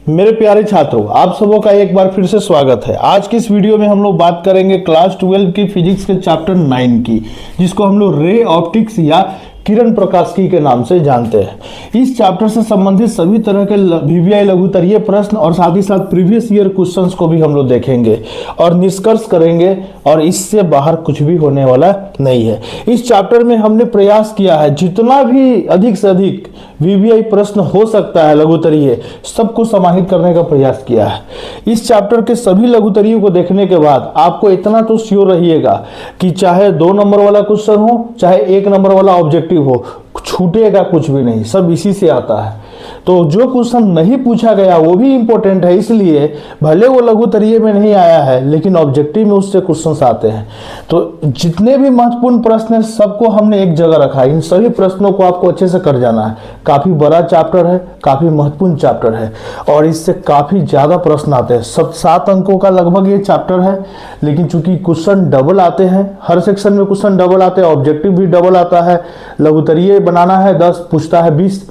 मेरे प्यारे छात्रों, आप सबों का एक बार फिर से स्वागत है। आज की इस वीडियो में हम लोग बात करेंगे क्लास 12 की फिजिक्स के चैप्टर 9 की, जिसको हम लोग रे ऑप्टिक्स या किरण प्रकाशिकी के नाम से जानते हैं। इस चैप्टर से संबंधित सभी तरह के वीवीआई लघुत्तरीय प्रश्न और साथ ही साथ प्रीवियस ईयर क्वेश्चंस को भी हम लोग देखेंगे और निष्कर्ष करेंगे, और इससे बाहर कुछ भी होने वाला नहीं है। इस चैप्टर में हमने प्रयास किया है जितना भी अधिक से अधिक वीवीआई प्रश्न हो सकता है लघुत्तरीय, सबको समाहित करने का प्रयास किया है। इस चैप्टर के सभी लघुत्तरीयों को देखने के बाद आपको इतना तो श्योर रहिएगा कि चाहे 2 नंबर वाला क्वेश्चन हो, चाहे 1 नंबर वाला ऑब्जेक्टिव हो, छूटेगा कुछ भी नहीं, सब इसी से आता है। तो जो क्वेश्चन नहीं पूछा गया वो भी इंपॉर्टेंट है, इसलिए भले वो लघुत्तरीय में नहीं आया है लेकिन ऑब्जेक्टिव में उससे क्वेश्चंस आते हैं। तो जितने भी महत्वपूर्ण प्रश्न हैं सबको हमने एक जगह रखा है। इन सभी प्रश्नों को आपको अच्छे से कर जाना है। काफी बड़ा चैप्टर है, काफी महत्वपूर्ण चैप्टर है और इससे काफी ज्यादा प्रश्न आते हैं। 7 अंकों का लगभग ये चैप्टर है, लेकिन चूंकि क्वेश्चन डबल आते हैं, हर सेक्शन में क्वेश्चन डबल आते हैं, ऑब्जेक्टिव भी डबल आता है। लघुत्तरीय बनाना है 10, पूछता है 20,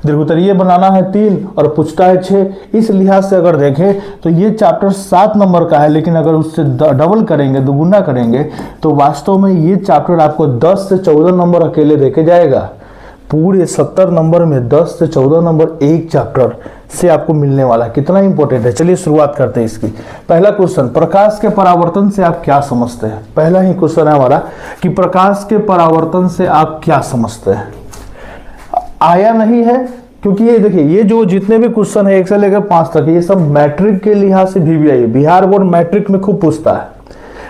दीर्घोत्तरीय बनाना है 3 और पूछता है 6। इस लिहाज से अगर देखें तो ये चैप्टर 7 नंबर का है, लेकिन अगर उससे डबल करेंगे, दोगुना करेंगे, तो वास्तव में ये चैप्टर आपको 10 से 14 नंबर अकेले देके जाएगा। पूरे 70 नंबर में 10 से 14 नंबर एक चैप्टर से आपको मिलने वाला है। कितना इंपॉर्टेंट है, चलिए शुरुआत करते हैं इसकी। पहला क्वेश्चन, प्रकाश के परावर्तन से आप क्या समझते हैं? पहला ही क्वेश्चन है हमारा कि प्रकाश के परावर्तन से आप क्या समझते हैं। आया नहीं है क्योंकि ये देखिए, ये जो जितने भी क्वेश्चन है 1 से लेकर 5 तक, ये सब मैट्रिक के लिहाज से वीवीआई, बिहार बोर्ड मैट्रिक में खूब पूछता है,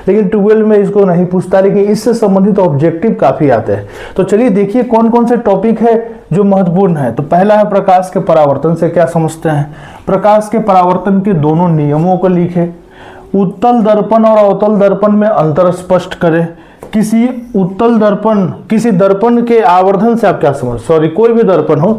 लेकिन 12 में इसको नहीं पूछता, लेकिन इससे संबंधित ऑब्जेक्टिव काफी आते हैं। तो चलिए देखिए कौन कौन से टॉपिक है जो महत्वपूर्ण है। तो पहला है प्रकाश के परावर्तन से क्या समझते हैं। प्रकाश के परावर्तन के दोनों नियमों को लिखे, उत्तल दर्पण और अवतल दर्पण में अंतर स्पष्ट करें, किसी उत्तल दर्पण, किसी दर्पण के आवर्धन से आप क्या समझ, कोई भी दर्पण हो,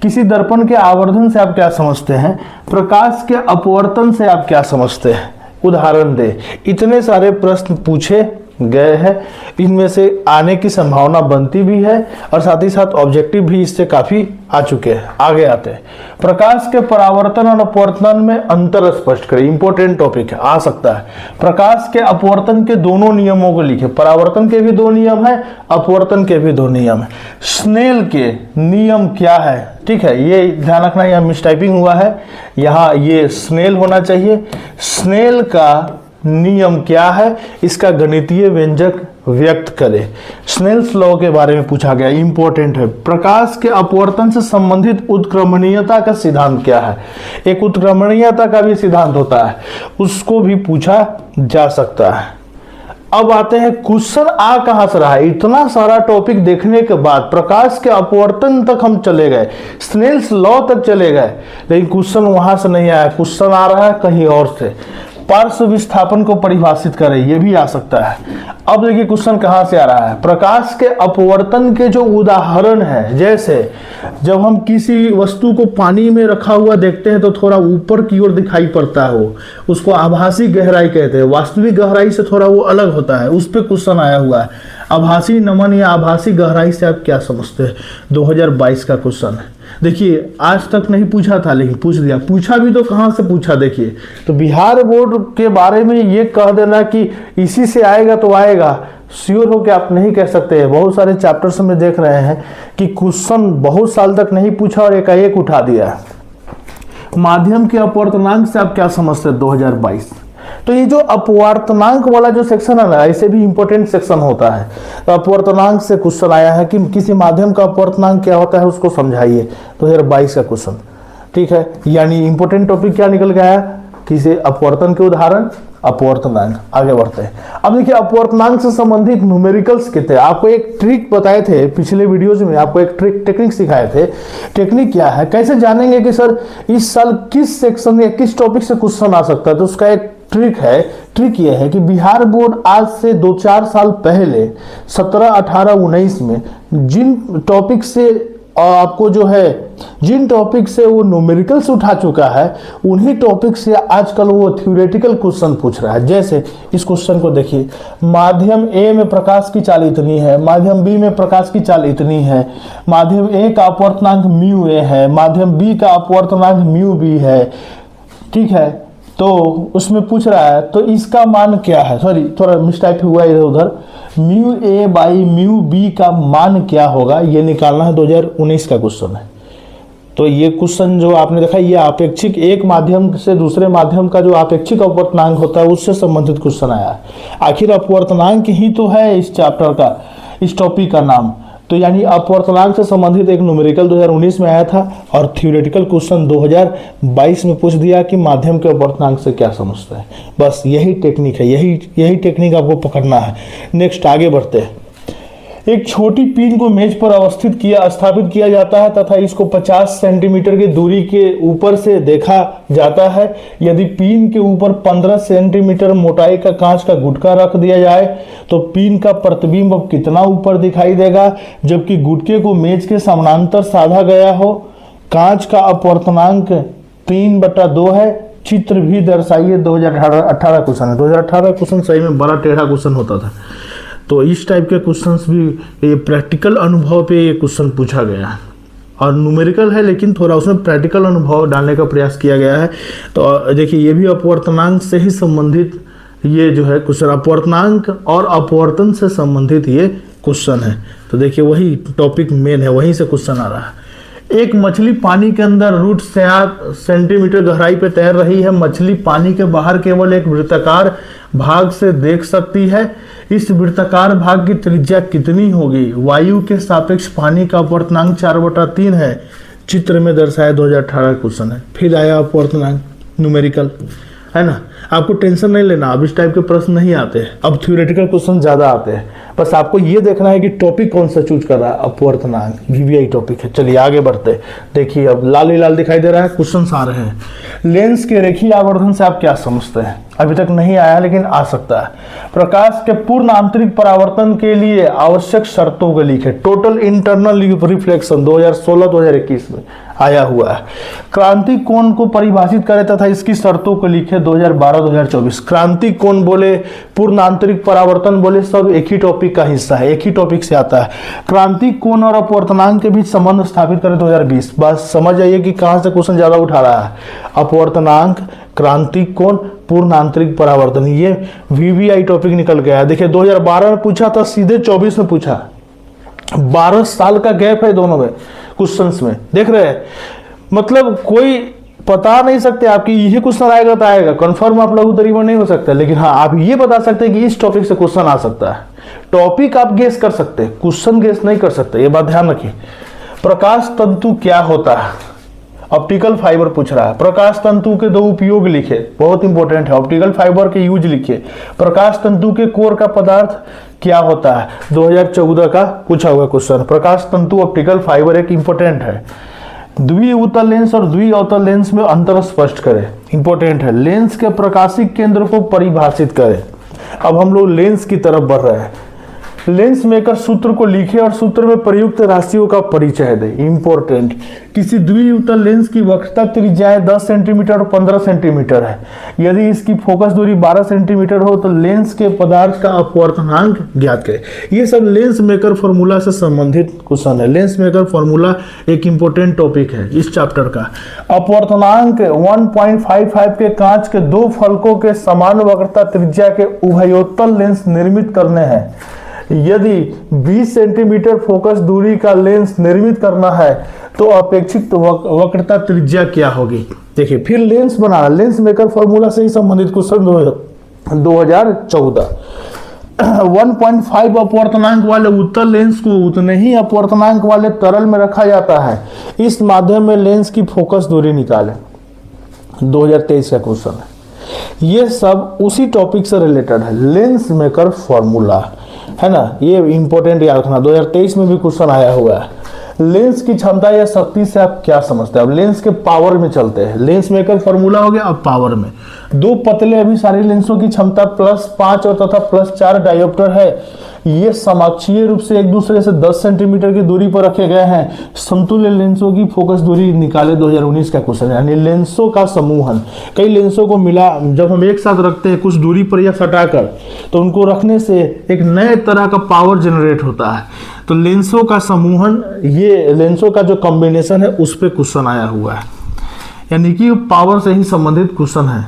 किसी दर्पण के आवर्धन से आप क्या समझते हैं, प्रकाश के अपवर्तन से आप क्या समझते हैं, उदाहरण दे। इतने सारे प्रश्न पूछे गए हैं, इनमें से आने की संभावना बनती भी है और साथ ही साथ ऑब्जेक्टिव भी इससे काफी आ चुके हैं। आगे आते हैं, प्रकाश के परावर्तन और अपवर्तन में अंतर स्पष्ट करें। इंपॉर्टेंट टॉपिक है, आ सकता है। प्रकाश के अपवर्तन के दोनों नियमों को लिखे। परावर्तन के भी 2 नियम है, अपवर्तन के भी 2 नियम है। स्नेल के नियम क्या है, ठीक है, ये ध्यान रखना, यहाँ मिसटाइपिंग हुआ है, यहाँ ये स्नेल होना चाहिए। स्नेल का नियम क्या है, इसका गणितीय व्यंजक व्यक्त करें। स्नेल्स लॉ के बारे में पूछा गया, इंपॉर्टेंट है। प्रकाश के अपवर्तन से संबंधित उत्क्रमणीयता का सिद्धांत क्या है। एक उत्क्रमणीयता का भी सिद्धांत होता है, उसको भी पूछा जा सकता है। अब आते हैं क्वेश्चन आ कहां से रहा है। इतना सारा टॉपिक देखने के बाद प्रकाश के अपवर्तन तक हम चले गए, स्नेल्स लॉ तक चले गए, लेकिन क्वेश्चन वहां से नहीं आया, क्वेश्चन आ रहा है कहीं और से। पार्श्व विस्थापन को परिभाषित करें, यह भी आ सकता है। अब देखिए क्वेश्चन कहां से आ रहा है। प्रकाश के अपवर्तन के जो उदाहरण है, जैसे जब हम किसी वस्तु को पानी में रखा हुआ देखते हैं तो थोड़ा ऊपर की ओर दिखाई पड़ता है, वो उसको आभासी गहराई कहते हैं। वास्तविक गहराई से थोड़ा वो अलग होता है, उस पर क्वेश्चन आया हुआ है। आभासी नमन या आभासी गहराई से आप क्या समझते हैं, 2022 का क्वेश्चन है। देखिए आज तक नहीं पूछा था, लेकिन पूछ दिया। पूछा भी तो कहां से पूछा, देखिए। तो बिहार बोर्ड के बारे में ये कह देना कि इसी से आएगा तो आएगा, श्योर हो कि आप नहीं कह सकते हैं। बहुत सारे चैप्टर्स में देख रहे हैं कि क्वेश्चन बहुत साल तक नहीं पूछा और एकाएक उठा दिया। माध्यम के अपवर्तनांक से आप क्या समझते हैं, 2022। तो ये जो अपवर्तनांक वाला जो सेक्शन है ना, ऐसे भी इंपॉर्टेंट सेक्शन होता है। तो अपवर्तनांक से क्वेश्चन आया है कि किसी माध्यम का अपवर्तनांक क्या होता है, उसको समझाइए, 2022 का क्वेश्चन, ठीक है। यानी इंपॉर्टेंट टॉपिक क्या निकल गया, किसी अपवर्तन के उदाहरण, अपवर्तनांक। आगे बढ़ते हैं। अब देखिए अपवर्तनांक से संबंधित न्यूमेरिकल्स कितने, आपको एक ट्रिक बताए थे पिछले वीडियोज में, आपको एक टेक्निक सिखाए थे। टेक्निक क्या है, कैसे जानेंगे कि सर इस साल किस सेक्शन या किस टॉपिक से क्वेश्चन आ सकता है। तो उसका एक ट्रिक है। ट्रिक यह है कि बिहार बोर्ड आज से 2-4 साल पहले 17, 18, 19 में जिन टॉपिक से आपको जो है, जिन टॉपिक से वो न्यूमेरिकल्स उठा चुका है, उन्हीं टॉपिक से आजकल वो थ्योरेटिकल क्वेश्चन पूछ रहा है। जैसे इस क्वेश्चन को देखिए, माध्यम ए में प्रकाश की चाल इतनी है, माध्यम बी में प्रकाश की चाल इतनी है, माध्यम ए का अपवर्तनांक म्यू ए है, माध्यम बी का अपवर्तनांक म्यू बी है, ठीक है, तो उसमें पूछ रहा है तो इसका मान क्या है, सॉरी थोड़ा मिस्टेक हुआ इधर उधर, mu A by mu B का मान क्या होगा ये निकालना है, 2019 का क्वेश्चन है। तो ये क्वेश्चन जो आपने देखा ये अपेक्षिक, एक माध्यम से दूसरे माध्यम का जो अपेक्षिक अपवर्तनांक होता है उससे संबंधित क्वेश्चन आया है। आखिर अपवर्तनांक ही तो है इस चैप्टर का, इस टॉपिक का नाम। तो यानी अपवर्तनांक से संबंधित एक न्यूमेरिकल 2019 में आया था और थ्योरेटिकल क्वेश्चन 2022 में पूछ दिया कि माध्यम के अपवर्तनांक से क्या समझते हैं। बस यही टेक्निक है, यही टेक्निक आपको पकड़ना है। नेक्स्ट आगे बढ़ते हैं। एक छोटी पिन को मेज पर स्थापित किया जाता है तथा इसको 50 सेंटीमीटर की दूरी के ऊपर से देखा जाता है। यदि पिन के ऊपर 15 सेंटीमीटर मोटाई का कांच का गुटका रख दिया जाए तो पिन का प्रतिबिंब अब कितना ऊपर दिखाई देगा, जबकि गुटके को मेज के समानांतर साधा गया हो। कांच का अपवर्तनांक 3/2 है। चित्र भी दर्शाइए। 2018 क्वेश्चन है। 2018 क्वेश्चन सही में बड़ा टेढ़ा क्वेश्चन होता था। तो इस टाइप के क्वेश्चंस भी ये प्रैक्टिकल अनुभव पे ये क्वेश्चन पूछा गया है और न्यूमेरिकल है लेकिन थोड़ा उसमें प्रैक्टिकल अनुभव डालने का प्रयास किया गया है। तो देखिए ये भी अपवर्तनांक से ही संबंधित ये जो है क्वेश्चन, अपवर्तनांक और अपवर्तन से संबंधित ये क्वेश्चन है। तो देखिए वही टॉपिक मेन है, वहीं से क्वेश्चन आ रहा है। एक मछली पानी के अंदर √7 सेंटीमीटर गहराई पे तैर रही है। मछली पानी के बाहर केवल एक वृत्ताकार भाग से देख सकती है। इस वृत्ताकार भाग की त्रिज्या कितनी होगी? वायु के सापेक्ष पानी का अपवर्तनांक 4/3 है। चित्र में दर्शाया 2018 क्वेश्चन है। फिर आया अपवर्तनांक न्यूमेरिकल, है ना। आपको टेंशन नहीं लेना, अब इस टाइप के प्रश्न नहीं आते हैं, अब थ्योरेटिकल क्वेश्चन ज्यादा आते हैं। बस आपको ये देखना है कि टॉपिक कौन सा चूज कर रहा है। अपवर्तनांक VVI टॉपिक है। चलिए आगे बढ़ते। देखिए अब लाल ही लाल दिखाई दे रहा है, क्वेश्चन आ रहे हैं। लेंस के रेखीय आवर्धन से आप क्या समझते हैं? अभी तक नहीं आया लेकिन आ सकता है। प्रकाश के पूर्ण आंतरिक परावर्तन के लिए आवश्यक शर्तों को लिखे। टोटल इंटरनल रिफ्लेक्शन 2016-2021 में आया हुआ है। क्रांति कोण को परिभाषित करें तथा इसकी शर्तों को लिखे 2012-2024। क्रांति कोण बोले, पूर्ण आंतरिक परावर्तन बोले, सब एक ही टॉपिक का हिस्सा है, एक ही टॉपिक से आता है। क्रांति कोण और अपवर्तनांक के बीच संबंध स्थापित करें 2020। बस समझ जाइए कि कहां से क्वेश्चन ज्यादा उठा रहा है। अपवर्तनांक, क्रांति कोण, पूर्ण आंतरिक परावर्तन, ये VVI टॉपिक निकल गया है। देखिए 2012 में पूछा था, सीधे 24 में पूछा। 12 साल का गैप है दोनों में क्वेश्चंस में, देख रहे हैं। मतलब कोई बता नहीं सकते आपकी यही क्वेश्चन आएगा तो आएगा, कंफर्म आप लघुत्तरी में नहीं हो सकता, लेकिन हाँ आप ये बता सकते हैं कि इस टॉपिक से क्वेश्चन आ सकता है। टॉपिक आप गेस कर सकते हैं, क्वेश्चन गेस नहीं कर सकते, ये बात ध्यान रखिए। प्रकाश तंतु क्या होता है? ऑप्टिकल फाइबर पूछ रहा है। प्रकाश तंतु के 2 उपयोग लिखे, बहुत इंपॉर्टेंट है। ऑप्टिकल फाइबर के यूज लिखिए। प्रकाश तंतु के कोर का पदार्थ क्या होता है? 2014 का पूछा हुआ क्वेश्चन। प्रकाश तंतु ऑप्टिकल फाइबर एक इंपॉर्टेंट है। द्विउतल लेंस और द्विअवतल लेंस में अंतर स्पष्ट करें, इंपॉर्टेंट है। लेंस के प्रकाशिक केंद्र को परिभाषित करें। अब हम लोग लेंस की तरफ बढ़ रहे हैं। लेंस मेकर सूत्र को लिखे और सूत्र में प्रयुक्त राशियों का परिचय दे, इंपॉर्टेंट। किसी द्विउतल लेंस की वक्रता त्रिज्याएं 10 सेंटीमीटर और 15 सेंटीमीटर है। यदि इसकी फोकस दूरी 12 सेंटीमीटर हो तो लेंस के पदार्थ का अपवर्तनांक ज्ञात करें। ये सब लेंस मेकर फॉर्मूला से संबंधित क्वेश्चन है। लेंस मेकर फॉर्मूला एक इंपॉर्टेंट टॉपिक है इस चैप्टर का। अपवर्तनांक 1.55 के कांच के 2 फलकों के समान वक्रता त्रिज्या के उभयोत्तल लेंस निर्मित करने हैं। यदि 20 सेंटीमीटर फोकस दूरी का लेंस निर्मित करना है तो अपेक्षित वक्रता त्रिज्या क्या होगी? देखिए फिर लेंस बनाना, लेंस मेकर फॉर्मूला से ही संबंधित क्वेश्चन 2014। 1.5 अपवर्तनांक वाले उत्तल लेंस को उतने ही अपवर्तनांक वाले तरल में रखा जाता है। इस माध्यम में लेंस की फोकस दूरी निकालें। 2023 का क्वेश्चन है। ये सब उसी टॉपिक से रिलेटेड है, लेंस मेकर फॉर्मूला, है ना। ये इंपॉर्टेंट याद रखना, 2023 में भी क्वेश्चन आया हुआ है। लेंस की क्षमता या शक्ति से आप क्या समझते हैं? अब लेंस के पावर में चलते हैं। लेंस मेकर फॉर्मूला हो गया, अब पावर में। 2 पतले अभिसारी लेंसों की क्षमता +5 और तथा +4 डायोप्टर है। ये समाक्षीय रूप से एक दूसरे से 10 सेंटीमीटर की दूरी पर रखे गए हैं। समतुल्य लेंसों की फोकस दूरी निकाले, 2019 का क्वेश्चन है। यानी लेंसों का समूहन, कई लेंसों को मिला जब हम एक साथ रखते हैं कुछ दूरी पर या सटाकर, तो उनको रखने से एक नए तरह का पावर जनरेट होता है। तो लेंसों का समूहन, ये लेंसों का जो कॉम्बिनेशन है उस पर क्वेश्चन आया हुआ है। यानी कि पावर से ही संबंधित क्वेश्चन है।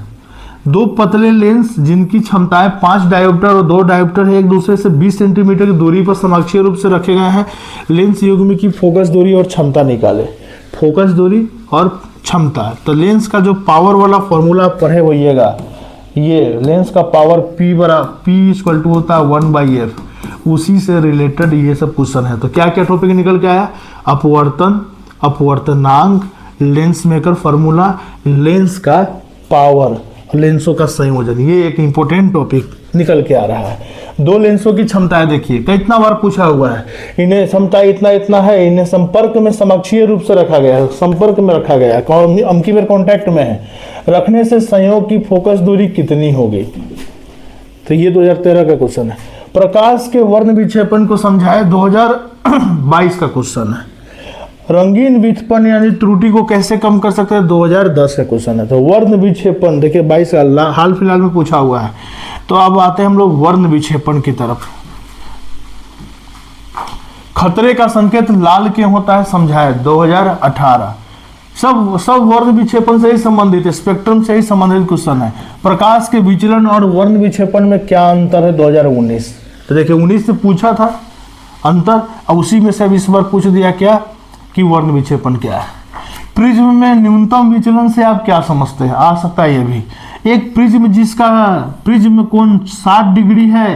दो पतले लेंस जिनकी क्षमताएं 5 डायोप्टर और 2 डायोप्टर है, एक दूसरे से 20 सेंटीमीटर की दूरी पर समाक्षीय रूप से रखे गए हैं। लेंस युग्म की फोकस दूरी और क्षमता निकाले। फोकस दूरी और क्षमता, तो लेंस का जो पावर वाला फॉर्मूला आप पढ़े होइएगा, ये लेंस का पावर P इक्वल टू होता है 1/f, उसी से रिलेटेड ये सब क्वेश्चन है। तो क्या क्या टॉपिक निकल के आया? अपवर्तन, अपवर्तनांक, लेंस मेकर फॉर्मूला, लेंस का पावर, लेंसों का संयोजन, ये एक इंपॉर्टेंट टॉपिक निकल के आ रहा है। दो लेंसों की क्षमताएं देखिए, कितना बार पूछा हुआ है। इन्हें क्षमता इतना इतना है, इन्हें संपर्क में समाक्षीय रूप से रखा गया है, संपर्क में रखा गया है, अमकी में कांटेक्ट में है, रखने से संयोग की फोकस दूरी कितनी होगी? तो ये 2013 का क्वेश्चन है। प्रकाश के वर्ण विक्षेपण को समझाए, 2022 का क्वेश्चन है। रंगीन विक्षेपण यानी त्रुटि को कैसे कम कर सकते हैं, 2010 का क्वेश्चन है। तो वर्ण विक्षेपण देखिए 22 का हाल फिलहाल में पूछा हुआ है। तो अब आते हैं हम लोग वर्ण विक्षेपण की तरफ। खतरे का संकेत लाल क्यों होता है, समझाए, 2018। सब वर्ण विक्षेपण से ही संबंधित है, स्पेक्ट्रम से ही संबंधित क्वेश्चन है। प्रकाश के विचलन और वर्ण विक्षेपण में क्या अंतर है, 2019। तो देखिए 19 से पूछा था अंतर, अब उसी में से अब इस बार पूछ दिया क्या कि वर्ण विक्षेपण क्या है। प्रिज्म में न्यूनतम विचलन से आप क्या समझते हैं, आ सकता है ये भी। एक प्रिज्म जिसका प्रिज्म कोण 60 डिग्री है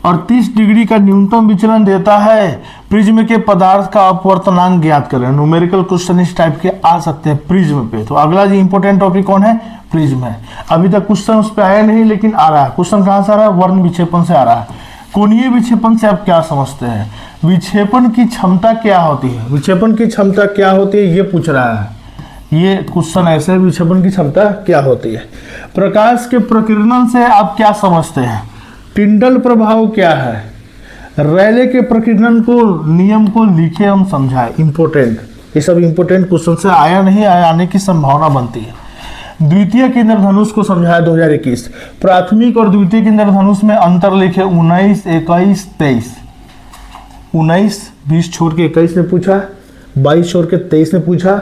और 30 डिग्री का न्यूनतम विचलन देता है, प्रिज्म के पदार्थ का अपवर्तनांक ज्ञात करें। न्यूमेरिकल क्वेश्चन इस टाइप के आ सकते हैं प्रिज्म पे। तो अगला जो इंपॉर्टेंट टॉपिक कौन है, प्रिज्म है। अभी तक क्वेश्चन उस पर आया नहीं, लेकिन आ रहा है। क्वेश्चन कहां से आ रहा है, वर्ण विक्षेपण से आ रहा है। कोणीय विक्षेपण से आप क्या समझते हैं, विक्षेपण की क्षमता क्या होती है, विक्षेपण की क्षमता क्या होती है, ये पूछ रहा है। ये क्वेश्चन ऐसे है, विक्षेपण की क्षमता क्या होती है। प्रकाश के प्रकीर्णन से आप क्या समझते हैं, टिंडल प्रभाव क्या है, रैले के प्रकीर्णन को नियम को लिखे हम समझाए। इंपोर्टेंट, ये सब इंपोर्टेंट क्वेश्चन से आया नहीं आया, आने की संभावना बनती है। द्वितीयक इंद्रधनुष को समझाया 2021। प्राथमिक और द्वितीयक इंद्रधनुष में अंतर लिखे, 19, 21, 23। 19 20 छोड़ के 21 ने पूछा, 22 छोड़ के 23 ने पूछा,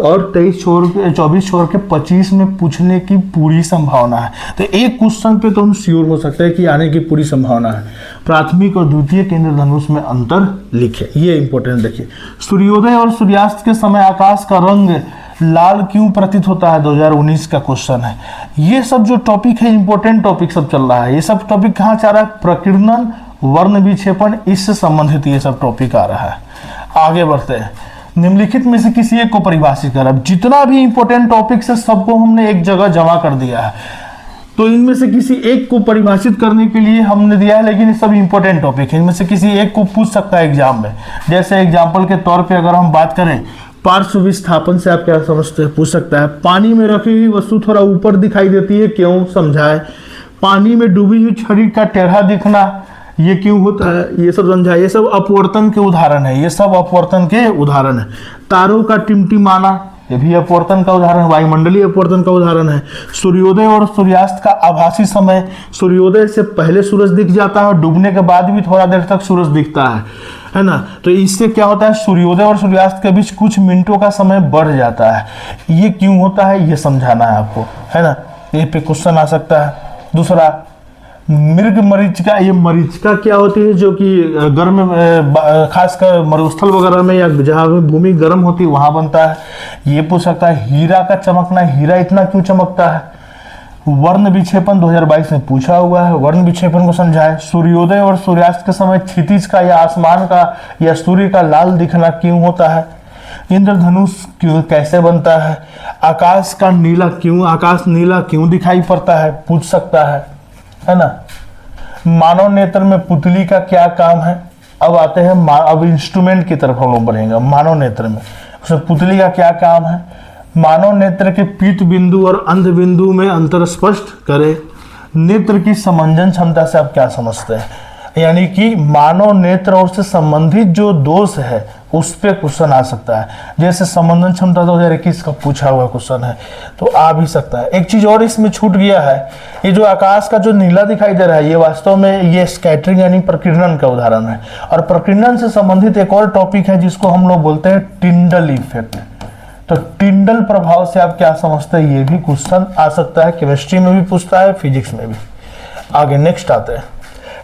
और 23 छोड़ के 24 छोड़ के 25 में पूछने की पूरी संभावना है। तो एक क्वेश्चन पे तो हम श्योर हो सकते हैं कि आने की पूरी संभावना है। प्राथमिक और द्वितीयक इंद्रधनुष में अंतर लिखे, ये इंपॉर्टेंट देखिए। सूर्योदय और सूर्यास्त के समय आकाश का रंग लाल क्यों प्रतीत होता है, 2019 का क्वेश्चन है। ये सब जो टॉपिक है, इंपॉर्टेंट टॉपिक सब चल रहा है। ये सब टॉपिक कहाँ से आ रहा है, प्रकीर्णन, वर्ण विक्षेपण, इससे संबंधित ये सब टॉपिक आ रहा है। आगे बढ़ते हैं। निम्नलिखित में से किसी एक को परिभाषित कर। अब जितना भी इंपॉर्टेंट टॉपिक है सबको हमने एक जगह जमा कर दिया है, तो इनमें से किसी एक को परिभाषित करने के लिए हमने दिया है, लेकिन ये सब इंपॉर्टेंट टॉपिक है। इनमें से किसी एक को पूछ सकता है एग्जाम में। जैसे एग्जाम्पल के तौर पे अगर हम बात करें, पार्श्व विस्थापन से आप क्या समझते हैं, पूछ सकता है। पानी में रखी हुई वस्तु थोड़ा ऊपर दिखाई देती है, क्यों, समझाए। पानी में डूबी हुई छड़ी का टेढ़ा दिखना, ये क्यों होता है, ये सब समझाए। ये सब अपवर्तन के उदाहरण है, ये सब अपवर्तन के उदाहरण है। तारों का टिमटिमाना, ये भी अपवर्तन का उदाहरण है, वायुमंडलीय अपवर्तन का उदाहरण है। सूर्योदय और सूर्यास्त का आभासी समय, सूर्योदय से पहले सूरज दिख जाता है और डूबने के बाद भी थोड़ा देर तक सूरज दिखता है ना। तो इससे क्या होता है, सूर्योदय और सूर्यास्त के बीच कुछ मिनटों का समय बढ़ जाता है। ये क्यों होता है, ये समझाना है आपको, है ना। ये पे क्वेश्चन आ सकता है। दूसरा, मृग मरीचिका, ये मरीचिका क्या होती है, जो कि गर्म खासकर मरुस्थल वगैरह में या जहाँ भूमि गर्म होती है वहां बनता है, ये पूछ सकता है। हीरा का चमकना, हीरा इतना क्यों चमकता है। वर्ण विक्षेपण 2022 में पूछा हुआ है, वर्ण विक्षेपण को समझाए। सूर्योदय और सूर्यास्त के समय क्षितिज का या आसमान का या सूर्य का लाल दिखना क्यों होता है। इंद्रधनुष क्यों, कैसे बनता है। आकाश का नीला क्यों, आकाश नीला क्यों दिखाई पड़ता है, पूछ सकता है ना। मानव नेत्र में पुतली का क्या काम है। अब आते हैं अब इंस्ट्रूमेंट की तरफ हम लोग बढ़ेंगे। मानव नेत्र में उसमें पुतली का क्या काम है। मानव नेत्र के पीत बिंदु और अंध बिंदु में अंतर स्पष्ट करें। नेत्र की समंजन क्षमता से आप क्या समझते हैं, यानी कि मानव नेत्र और से संबंधित जो दोष है उस पे क्वेश्चन आ सकता है। जैसे संबंधन क्षमता 2021 का पूछा हुआ क्वेश्चन है, तो आ भी सकता है। एक चीज और इसमें छूट गया है, ये जो आकाश का जो नीला दिखाई दे रहा है, ये वास्तव में ये स्कैटरिंग यानी प्रकीर्णन का उदाहरण है। और प्रकीर्णन से संबंधित एक और टॉपिक है जिसको हम लोग बोलते हैं टिंडल इफेक्ट। तो टिंडल प्रभाव से आप क्या समझते हैं, ये भी क्वेश्चन आ सकता है, केमिस्ट्री में भी पूछता है, फिजिक्स में भी। आगे नेक्स्ट आते हैं,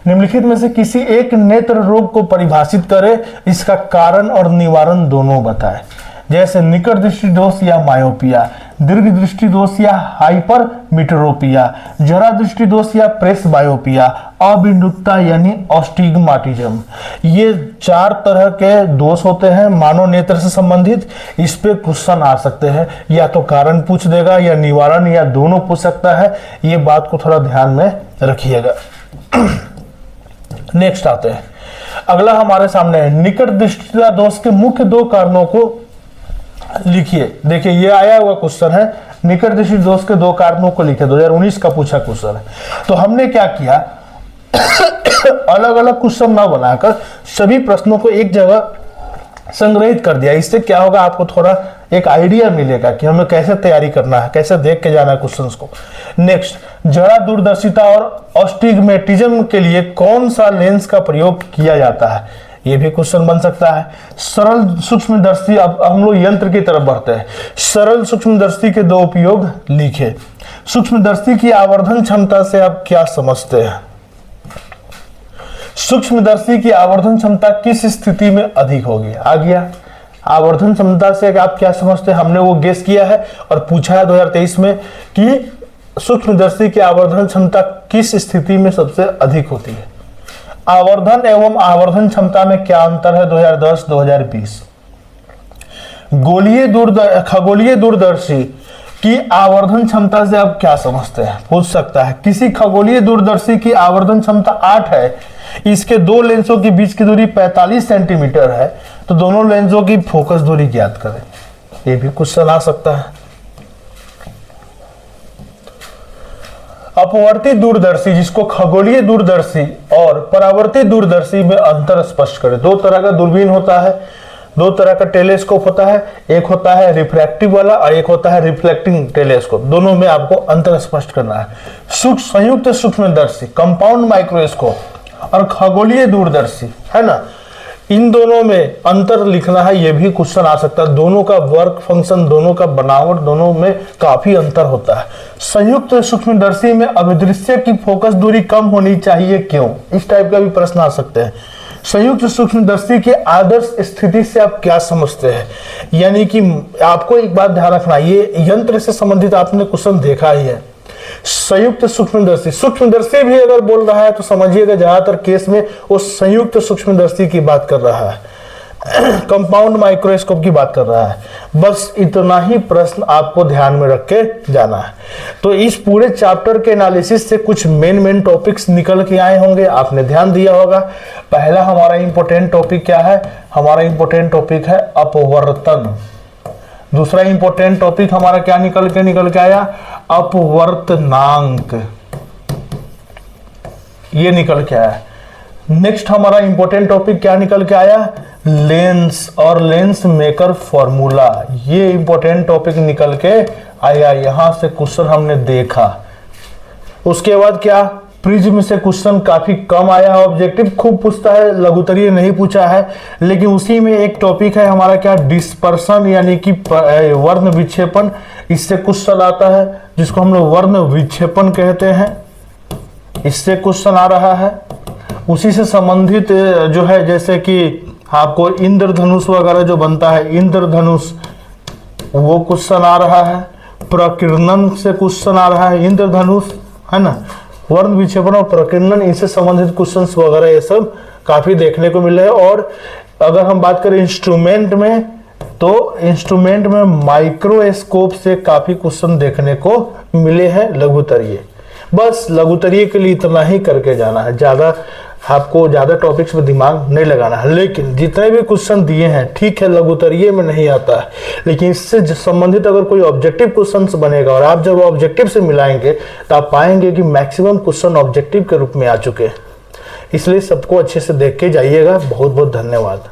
निम्नलिखित में से किसी एक नेत्र रोग को परिभाषित करें, इसका कारण और निवारण दोनों बताएं। जैसे निकट दृष्टि दोष या मायोपिया, दीर्घ दृष्टि दोष या हाइपरमेट्रोपिया, जरा दृष्टि दोष या प्रेस बायोपिया, अबिंदुकता यानी ऑस्टिग्माटिज्म। ये 4 तरह के दोष होते हैं मानव नेत्र से संबंधित। इस पे क्वेश्चन आ सकते हैं, या तो कारण पूछ देगा या निवारण, या दोनों पूछ सकता है। ये बात को थोड़ा ध्यान में रखिएगा। नेक्स्ट आते हैं, अगला हमारे सामने है निकट दृष्टि दोष के मुख्य 2 कारणों को लिखिए। देखिए ये आया हुआ क्वेश्चन है, निकट दृष्टि दोष के 2 कारणों को लिखे, 2019 का पूछा क्वेश्चन है। तो हमने क्या किया, अलग अलग क्वेश्चन ना बनाकर सभी प्रश्नों को एक जगह संग्रहित कर दिया। इससे क्या होगा, आपको थोड़ा एक आइडिया मिलेगा कि हमें कैसे तैयारी करना है, कैसे देख के जाना है क्वेश्चंस को। नेक्स्ट, जरा दूरदर्शिता और ऑस्टिग्मेटिज्म के लिए कौन सा लेंस का प्रयोग किया जाता है, ये भी क्वेश्चन बन सकता है। सरल सूक्ष्मदर्शी, अब हम लोग यंत्र की तरफ बढ़ते हैं। सरल सूक्ष्मदर्शी के 2 उपयोग लिखे। सूक्ष्मदर्शी की आवर्धन क्षमता से आप क्या समझते हैं, सूक्ष्मदर्शी की आवर्धन क्षमता किस स्थिति में अधिक होगी। आ गया, आवर्धन क्षमता से आप क्या समझते हैं, हमने वो गेस किया है और पूछा है 2023 में कि सूक्ष्मदर्शी की आवर्धन क्षमता किस स्थिति में सबसे अधिक होती है। आवर्धन एवं आवर्धन क्षमता में क्या अंतर है 2010-2020। खगोलीय दूरदर्शी की आवर्धन क्षमता से आप क्या समझते हैं, पूछ सकता है। किसी खगोलीय दूरदर्शी की आवर्धन क्षमता 8 है, इसके 2 लेंसों के बीच की दूरी 45 सेंटीमीटर है, तो दोनों लेंसों की फोकस दूरी ज्ञात करें। ये भी क्वेश्चन आ सकता है। अपवर्ती दूरदर्शी, जिसको खगोलीय दूरदर्शी और परावर्ती दूरदर्शी में अंतर स्पष्ट करें। 2 तरह का दूरबीन होता है, 2 तरह का टेलीस्कोप होता है, एक होता है रिफ्रैक्टिव वाला और एक होता है रिफ्लेक्टिंग टेलीस्कोप। दोनों में आपको अंतर स्पष्ट करना है। संयुक्त सूक्ष्मदर्शी, कंपाउंड माइक्रोस्कोप और खगोलीय दूरदर्शी, है ना, इन दोनों में अंतर लिखना है। ये भी क्वेश्चन आ सकता है। दोनों का वर्क फंक्शन, दोनों का बनावट, दोनों में काफी अंतर होता है। संयुक्त सूक्ष्मदर्शी में अभिदृश्य की फोकस दूरी कम होनी चाहिए, क्यों, इस टाइप का भी प्रश्न आ सकते हैं। संयुक्त सूक्ष्मदर्शी के आदर्श स्थिति से आप क्या समझते हैं, यानी कि आपको एक बात ध्यान रखना, ये यंत्र से संबंधित आपने क्वेश्चन देखा ही है। संयुक्त सूक्ष्मदर्शी भी अगर बोल रहा है तो समझिएगा ज्यादातर केस में वो संयुक्त सूक्ष्मदर्शी की बात कर रहा है, कंपाउंड माइक्रोस्कोप की बात कर रहा है। बस इतना ही प्रश्न आपको ध्यान में रख के जाना है। तो इस पूरे चैप्टर के एनालिसिस से कुछ मेन टॉपिक्स निकल के आए होंगे, आपने ध्यान दिया होगा। पहला हमारा इंपॉर्टेंट टॉपिक क्या है, हमारा इंपॉर्टेंट टॉपिक है अपवर्तन। दूसरा इंपॉर्टेंट टॉपिक हमारा क्या निकल के आया, अपवर्तनांक, ये निकल के आया। नेक्स्ट हमारा इंपॉर्टेंट टॉपिक क्या निकल के आया, लेंस और लेंस मेकर फॉर्मूला, ये इंपॉर्टेंट टॉपिक निकल के आया। यहां से क्वेश्चन हमने देखा। उसके बाद क्या, प्रिज्म से क्वेश्चन काफी कम आया है, ऑब्जेक्टिव खूब पूछता है, लघुत्तरीय नहीं पूछा है। लेकिन उसी में एक टॉपिक है हमारा क्या, डिस्पर्सन यानी कि वर्ण विक्षेपण, इससे क्वेश्चन आता है, जिसको हम लोग वर्ण विक्षेपण कहते हैं, इससे क्वेश्चन आ रहा है। उसी से संबंधित जो है, जैसे कि आपको इंद्रधनुष वगैरह जो बनता है, इंद्रधनुष, वो क्वेश्चन आ रहा है। प्रकीर्णन से क्वेश्चन आ रहा है, इंद्रधनुष, है ना, वर्ण विक्षेपण और प्रकीर्णन, इनसे संबंधित क्वेश्चंस वगैरह ये सब काफी देखने को मिले। और अगर हम बात करें इंस्ट्रूमेंट में, तो इंस्ट्रूमेंट में माइक्रोस्कोप से काफी क्वेश्चन देखने को मिले हैं लघुत्तरीय। बस लघुत्तरीय के लिए इतना ही करके जाना है, ज्यादा आपको ज्यादा टॉपिक्स में दिमाग नहीं लगाना है। लेकिन जितने भी क्वेश्चन दिए हैं, ठीक है, लघुत्तरीय में नहीं आता है, लेकिन इससे संबंधित अगर कोई ऑब्जेक्टिव क्वेश्चंस बनेगा और आप जब ऑब्जेक्टिव से मिलाएंगे तो आप पाएंगे कि मैक्सिमम क्वेश्चन ऑब्जेक्टिव के रूप में आ चुके हैं। इसलिए सबको अच्छे से देख के जाइएगा। बहुत बहुत धन्यवाद।